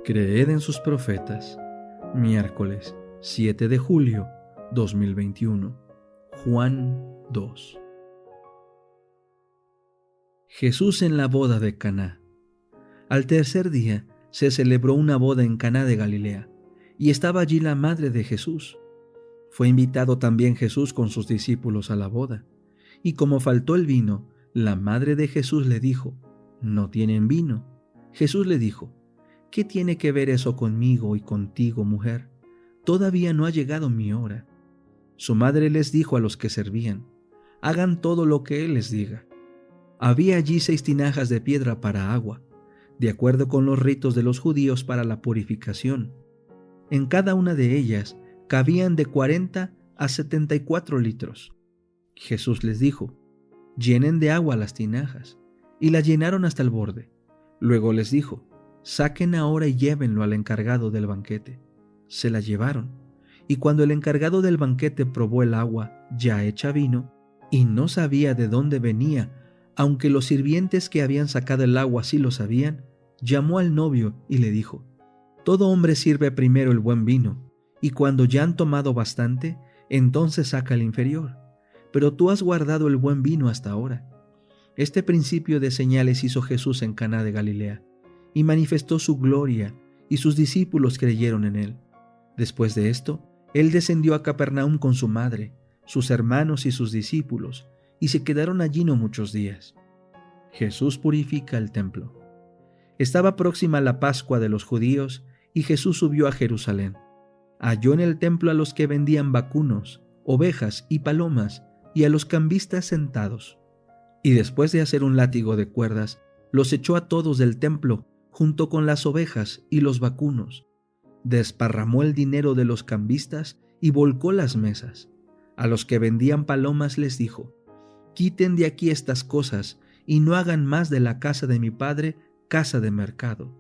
Creed en sus profetas. Miércoles 7 de julio 2021. Juan 2. Jesús en la boda de Caná. Al tercer día se celebró una boda en Caná de Galilea, y estaba allí la madre de Jesús. Fue invitado también Jesús con sus discípulos a la boda, y como faltó el vino, la madre de Jesús le dijo: «¿No tienen vino?». Jesús le dijo: «¿Qué tiene que ver eso conmigo y contigo, mujer? Todavía no ha llegado mi hora». Su madre les dijo a los que servían: «Hagan todo lo que él les diga». Había allí 6 tinajas de piedra para agua, de acuerdo con los ritos de los judíos para la purificación. En cada una de ellas cabían de 40 a 74 litros. Jesús les dijo: «Llenen de agua las tinajas», y las llenaron hasta el borde. Luego les dijo: «Saquen ahora y llévenlo al encargado del banquete». Se la llevaron, y cuando el encargado del banquete probó el agua ya hecha vino, y no sabía de dónde venía, aunque los sirvientes que habían sacado el agua sí lo sabían, llamó al novio y le dijo: «Todo hombre sirve primero el buen vino, y cuando ya han tomado bastante, entonces saca el inferior. Pero tú has guardado el buen vino hasta ahora». Este principio de señales hizo Jesús en Caná de Galilea, y manifestó su gloria, y sus discípulos creyeron en él. Después de esto, él descendió a Capernaum con su madre, sus hermanos y sus discípulos, y se quedaron allí no muchos días. Jesús purifica el templo. Estaba próxima la Pascua de los judíos, y Jesús subió a Jerusalén. Halló en el templo a los que vendían vacunos, ovejas y palomas, y a los cambistas sentados. Y después de hacer un látigo de cuerdas, los echó a todos del templo, junto con las ovejas y los vacunos. Desparramó el dinero de los cambistas y volcó las mesas. A los que vendían palomas les dijo: «Quiten de aquí estas cosas, y no hagan más de la casa de mi padre casa de mercado».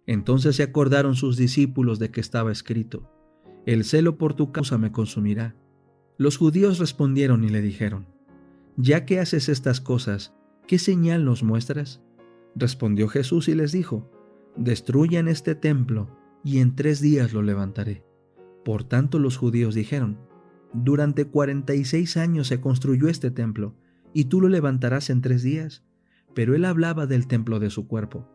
Entonces se acordaron sus discípulos de que estaba escrito: «El celo por tu causa me consumirá». Los judíos respondieron y le dijeron: «Ya que haces estas cosas, ¿qué señal nos muestras?». Respondió Jesús y les dijo: «Destruyan este templo, y en 3 días lo levantaré». Por tanto los judíos dijeron: «Durante 46 años se construyó este templo, ¿y tú lo levantarás en 3 días?». Pero él hablaba del templo de su cuerpo.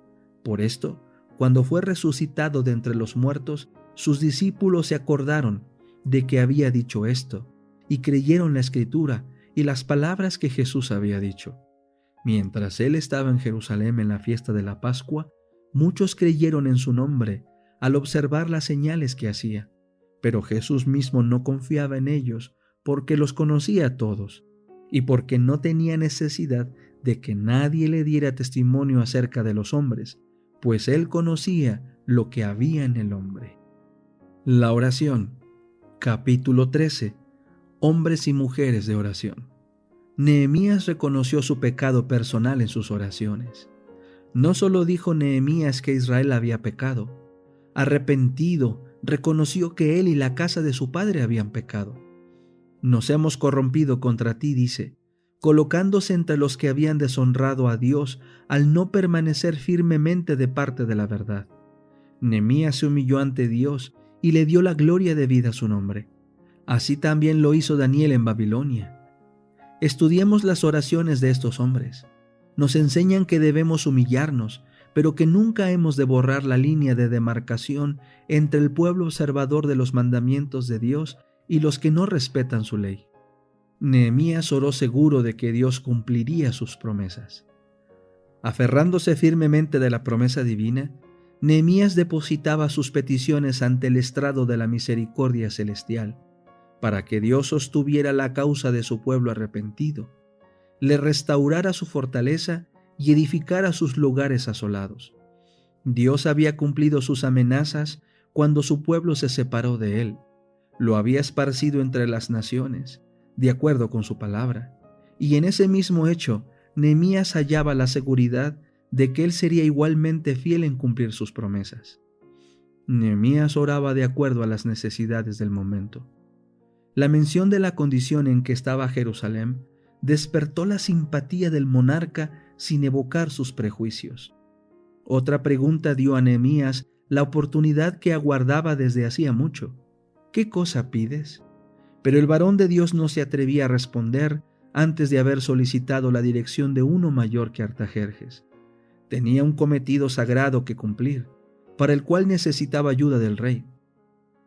Por esto, cuando fue resucitado de entre los muertos, sus discípulos se acordaron de que había dicho esto, y creyeron la Escritura y las palabras que Jesús había dicho. Mientras él estaba en Jerusalén en la fiesta de la Pascua, muchos creyeron en su nombre al observar las señales que hacía. Pero Jesús mismo no confiaba en ellos, porque los conocía a todos, y porque no tenía necesidad de que nadie le diera testimonio acerca de los hombres, pues él conocía lo que había en el hombre. La oración. Capítulo 13. Hombres y mujeres de oración. Nehemías reconoció su pecado personal en sus oraciones. No solo dijo Nehemías que Israel había pecado. Arrepentido, reconoció que él y la casa de su padre habían pecado. «Nos hemos corrompido contra ti», dice, colocándose entre los que habían deshonrado a Dios al no permanecer firmemente de parte de la verdad. Nehemías se humilló ante Dios y le dio la gloria debida a su nombre. Así también lo hizo Daniel en Babilonia. Estudiemos las oraciones de estos hombres. Nos enseñan que debemos humillarnos, pero que nunca hemos de borrar la línea de demarcación entre el pueblo observador de los mandamientos de Dios y los que no respetan su ley. Nehemías oró seguro de que Dios cumpliría sus promesas. Aferrándose firmemente de la promesa divina, Nehemías depositaba sus peticiones ante el estrado de la misericordia celestial, para que Dios sostuviera la causa de su pueblo arrepentido, le restaurara su fortaleza y edificara sus lugares asolados. Dios había cumplido sus amenazas cuando su pueblo se separó de él. Lo había esparcido entre las naciones, de acuerdo con su palabra. Y en ese mismo hecho, Nehemías hallaba la seguridad de que él sería igualmente fiel en cumplir sus promesas. Nehemías oraba de acuerdo a las necesidades del momento. La mención de la condición en que estaba Jerusalén despertó la simpatía del monarca sin evocar sus prejuicios. Otra pregunta dio a Nehemías la oportunidad que aguardaba desde hacía mucho. ¿Qué cosa pides? Pero el varón de Dios no se atrevía a responder antes de haber solicitado la dirección de uno mayor que Artajerjes. Tenía un cometido sagrado que cumplir, para el cual necesitaba ayuda del rey,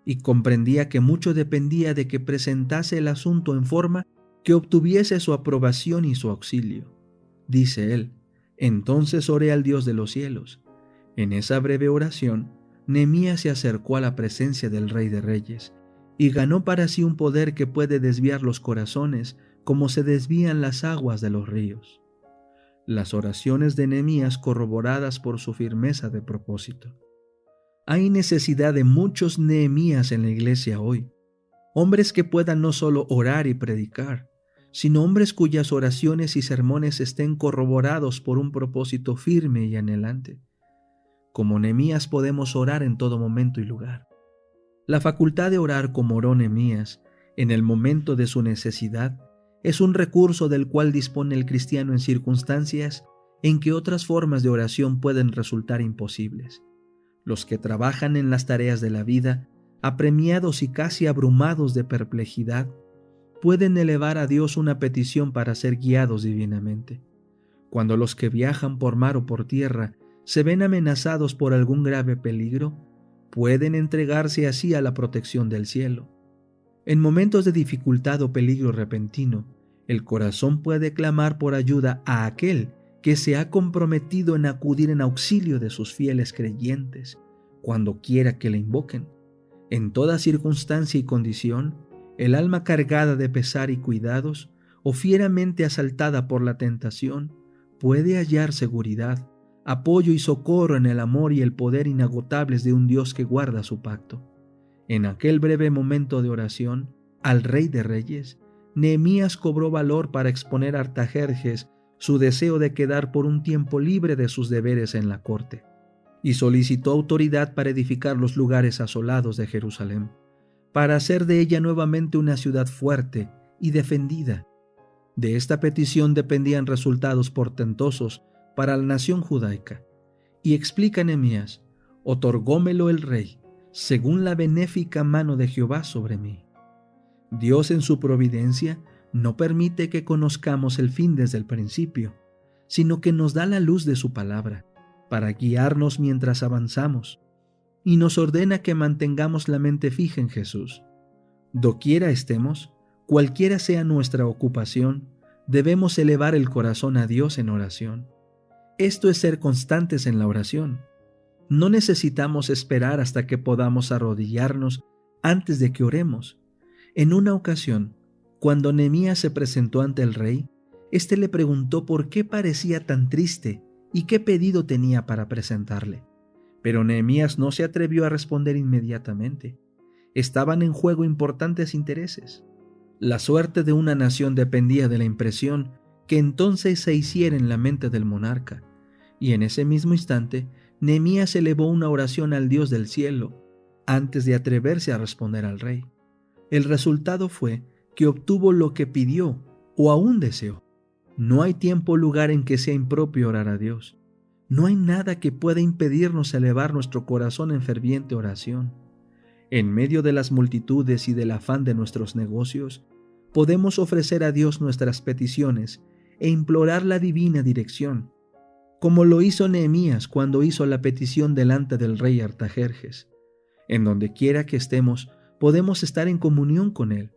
y comprendía que mucho dependía de que presentase el asunto en forma que obtuviese su aprobación y su auxilio. Dice él: entonces oré al Dios de los cielos. En esa breve oración, Nehemías se acercó a la presencia del Rey de Reyes y ganó para sí un poder que puede desviar los corazones como se desvían las aguas de los ríos. Las oraciones de Nehemías corroboradas por su firmeza de propósito. Hay necesidad de muchos Nehemías en la iglesia hoy, hombres que puedan no solo orar y predicar, sino hombres cuyas oraciones y sermones estén corroborados por un propósito firme y anhelante. Como Nehemías podemos orar en todo momento y lugar. La facultad de orar como oró Nehemías en el momento de su necesidad es un recurso del cual dispone el cristiano en circunstancias en que otras formas de oración pueden resultar imposibles. Los que trabajan en las tareas de la vida, apremiados y casi abrumados de perplejidad, pueden elevar a Dios una petición para ser guiados divinamente. Cuando los que viajan por mar o por tierra se ven amenazados por algún grave peligro, pueden entregarse así a la protección del cielo. En momentos de dificultad o peligro repentino, el corazón puede clamar por ayuda a aquel que se ha comprometido en acudir en auxilio de sus fieles creyentes, cuando quiera que le invoquen. En toda circunstancia y condición, el alma cargada de pesar y cuidados, o fieramente asaltada por la tentación, puede hallar seguridad, apoyo y socorro en el amor y el poder inagotables de un Dios que guarda su pacto. En aquel breve momento de oración, al Rey de Reyes, Nehemías cobró valor para exponer a Artajerjes su deseo de quedar por un tiempo libre de sus deberes en la corte, y solicitó autoridad para edificar los lugares asolados de Jerusalén, para hacer de ella nuevamente una ciudad fuerte y defendida. De esta petición dependían resultados portentosos para la nación judaica. Y explica Nehemías: otorgómelo el rey, según la benéfica mano de Jehová sobre mí. Dios en su providencia no permite que conozcamos el fin desde el principio, sino que nos da la luz de su palabra, para guiarnos mientras avanzamos, y nos ordena que mantengamos la mente fija en Jesús. Doquiera estemos, cualquiera sea nuestra ocupación, debemos elevar el corazón a Dios en oración. Esto es ser constantes en la oración. No necesitamos esperar hasta que podamos arrodillarnos antes de que oremos. En una ocasión, cuando Nehemías se presentó ante el rey, éste le preguntó por qué parecía tan triste y qué pedido tenía para presentarle. Pero Nehemías no se atrevió a responder inmediatamente. Estaban en juego importantes intereses. La suerte de una nación dependía de la impresión que entonces se hiciera en la mente del monarca, y en ese mismo instante Nehemías elevó una oración al Dios del cielo antes de atreverse a responder al rey. El resultado fue que obtuvo lo que pidió o aún deseó. No hay tiempo o lugar en que sea impropio orar a Dios. No hay nada que pueda impedirnos elevar nuestro corazón en ferviente oración. En medio de las multitudes y del afán de nuestros negocios, podemos ofrecer a Dios nuestras peticiones e implorar la divina dirección, como lo hizo Nehemías cuando hizo la petición delante del rey Artajerjes. En donde quiera que estemos, podemos estar en comunión con Él.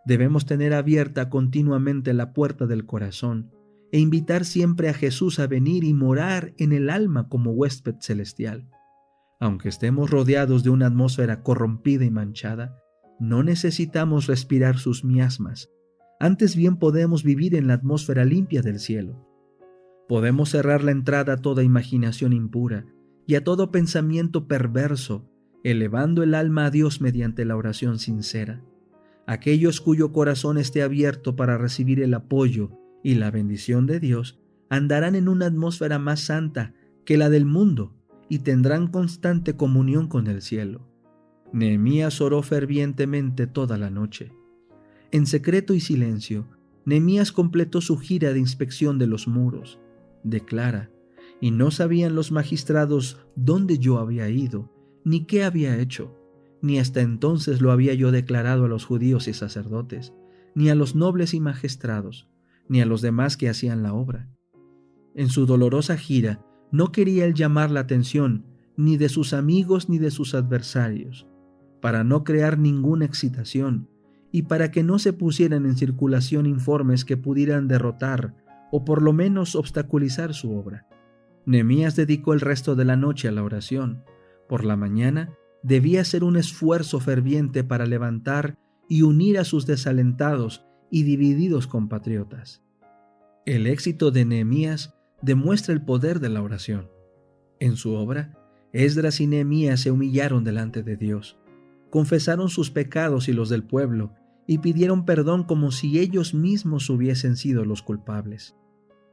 Debemos tener abierta continuamente la puerta del corazón e invitar siempre a Jesús a venir y morar en el alma como huésped celestial. Aunque estemos rodeados de una atmósfera corrompida y manchada, no necesitamos respirar sus miasmas. Antes bien podemos vivir en la atmósfera limpia del cielo. Podemos cerrar la entrada a toda imaginación impura y a todo pensamiento perverso, elevando el alma a Dios mediante la oración sincera. Aquellos cuyo corazón esté abierto para recibir el apoyo y la bendición de Dios andarán en una atmósfera más santa que la del mundo y tendrán constante comunión con el cielo. Nehemías oró fervientemente toda la noche. En secreto y silencio, Nehemías completó su gira de inspección de los muros. Declara: y no sabían los magistrados dónde yo había ido, ni qué había hecho, ni hasta entonces lo había yo declarado a los judíos y sacerdotes, ni a los nobles y magistrados, ni a los demás que hacían la obra. En su dolorosa gira no quería él llamar la atención ni de sus amigos ni de sus adversarios, para no crear ninguna excitación y para que no se pusieran en circulación informes que pudieran derrotar o por lo menos obstaculizar su obra. Nehemías dedicó el resto de la noche a la oración. Por la mañana debía hacer un esfuerzo ferviente para levantar y unir a sus desalentados y divididos compatriotas. El éxito de Nehemías demuestra el poder de la oración. En su obra, Esdras y Nehemías se humillaron delante de Dios, confesaron sus pecados y los del pueblo, y pidieron perdón como si ellos mismos hubiesen sido los culpables.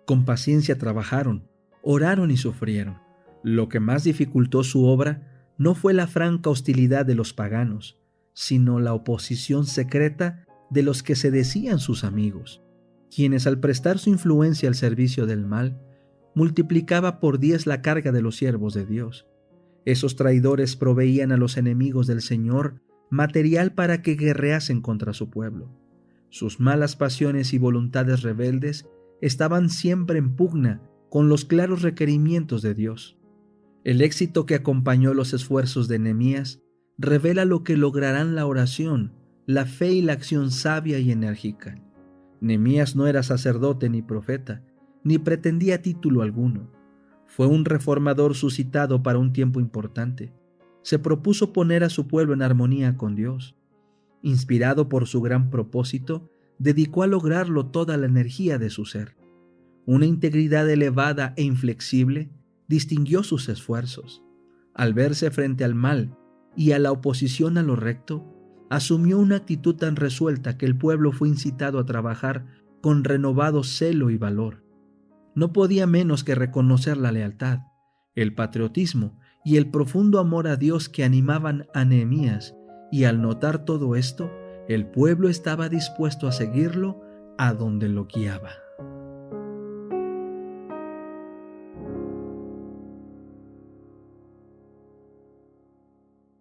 Con paciencia trabajaron, oraron y sufrieron. Lo que más dificultó su obra no fue la franca hostilidad de los paganos, sino la oposición secreta de los que se decían sus amigos, quienes al prestar su influencia al servicio del mal, multiplicaba por 10 la carga de los siervos de Dios. Esos traidores proveían a los enemigos del Señor material para que guerreasen contra su pueblo. Sus malas pasiones y voluntades rebeldes estaban siempre en pugna con los claros requerimientos de Dios. El éxito que acompañó los esfuerzos de Nehemías revela lo que lograrán la oración, la fe y la acción sabia y enérgica. Nehemías no era sacerdote ni profeta, ni pretendía título alguno. Fue un reformador suscitado para un tiempo importante. Se propuso poner a su pueblo en armonía con Dios. Inspirado por su gran propósito, dedicó a lograrlo toda la energía de su ser. Una integridad elevada e inflexible distinguió sus esfuerzos. Al verse frente al mal y a la oposición a lo recto, asumió una actitud tan resuelta que el pueblo fue incitado a trabajar con renovado celo y valor. No podía menos que reconocer la lealtad, el patriotismo y el profundo amor a Dios que animaban a Nehemías, y al notar todo esto, el pueblo estaba dispuesto a seguirlo a donde lo guiaba.